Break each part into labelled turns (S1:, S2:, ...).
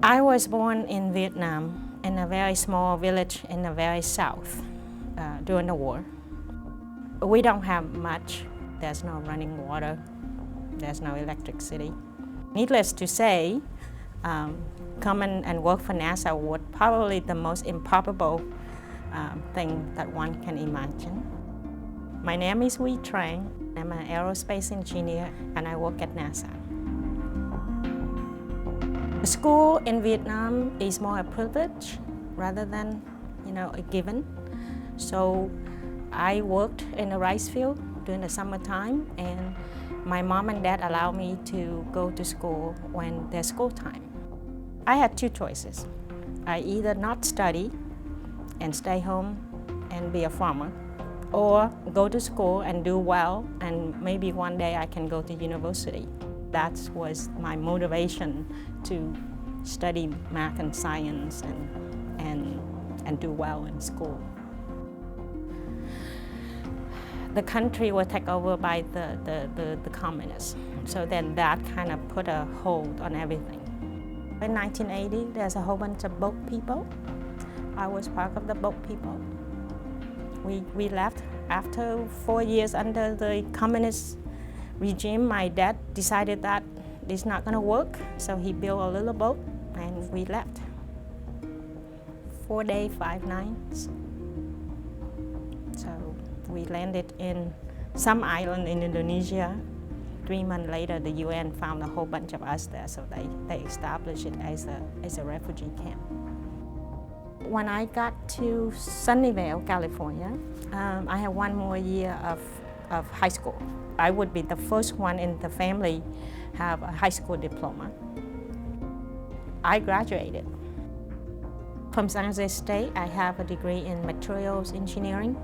S1: I was born in Vietnam in a very small village in the very south during the war. We don't have much. There's no running water. There's no electricity. Needless to say, come and work for NASA was probably the most improbable thing that one can imagine. My name is Huy Tran. I'm an aerospace engineer and I work at NASA. The school in Vietnam is more a privilege rather than, a given. So I worked in the rice field during the summertime, and my mom and dad allowed me to go to school when there's school time. I had two choices. I either not study and stay home and be a farmer, or go to school and do well, and maybe one day I can go to university. That was my motivation to study math and science and do well in school. The country was taken over by the communists, so then that kind of put a hold on everything. In 1980, there's a whole bunch of boat people. I was part of the boat people. We left after 4 years under the communist regime. My dad decided that it's not going to work, so he built a little boat and we left. 4 days, 5 nights. So we landed in some island in Indonesia. 3 months later, the UN found a whole bunch of us there, so they established it as a refugee camp. When I got to Sunnyvale, California, I had 1 more year of high school. I would be the first one in the family have a high school diploma. I graduated. From San Jose State, I have a degree in materials engineering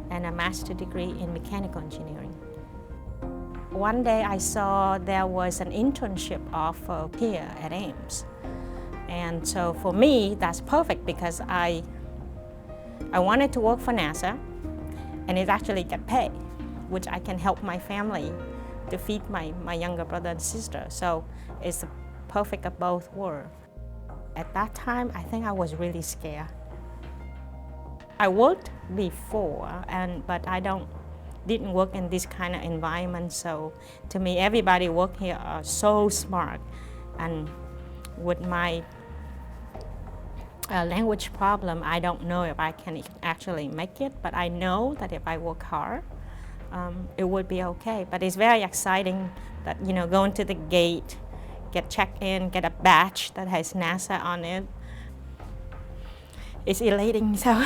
S1: and a master's degree in mechanical engineering. One day I saw there was an internship offer here at Ames. And so for me, that's perfect because I wanted to work for NASA and it actually get paid, which I can help my family to feed my younger brother and sister. So it's the perfect of both worlds. At that time, I think I was really scared. I worked before, but I didn't work in this kind of environment. So to me, everybody work here are so smart. And with my language problem, I don't know if I can actually make it, but I know that if I work hard, it would be okay. But it's very exciting that, going to the gate, get checked in, get a badge that has NASA on it. It's elating. So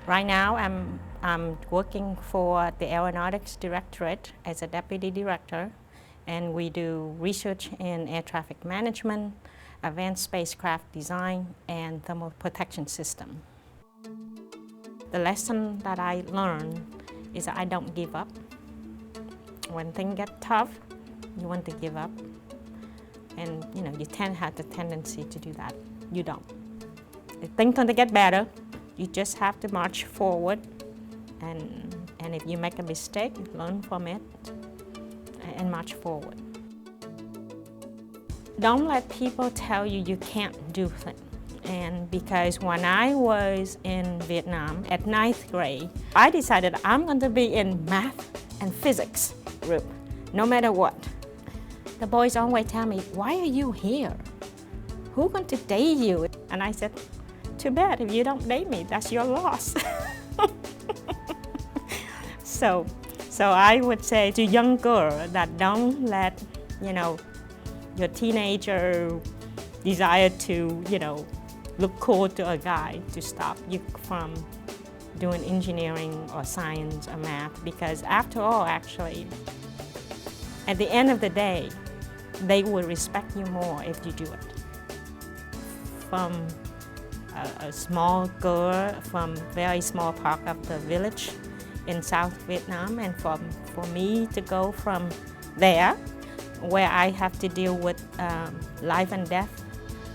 S1: right now I'm working for the Aeronautics Directorate as a deputy director, and we do research in air traffic management, advanced spacecraft design, and thermal protection system. The lesson that I learned is that I don't give up. When things get tough, you want to give up. And you have the tendency to do that. You don't. If things going to get better, you just have to march forward. And if you make a mistake, learn from it and march forward. Don't let people tell you you can't do things. And because when I was in Vietnam at 9th grade, I decided I'm going to be in math and physics group, no matter what. The boys always tell me, why are you here? Who's going to date you? And I said, too bad, if you don't date me, that's your loss. So I would say to young girls that don't let, your teenager desire to, look cool to a guy to stop you from doing engineering or science or math. Because after all, actually, at the end of the day, they will respect you more if you do it. From a small girl from very small part of the village in South Vietnam, and for me to go from there, where I have to deal with life and death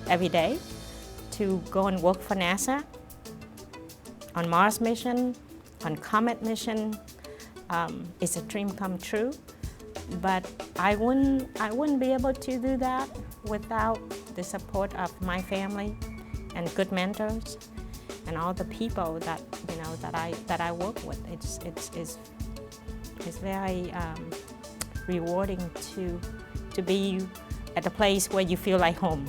S1: every day, to go and work for NASA on Mars mission, on Comet mission. It's a dream come true. But I wouldn't be able to do that without the support of my family and good mentors and all the people that that I work with. It's very rewarding to be at a place where you feel like home.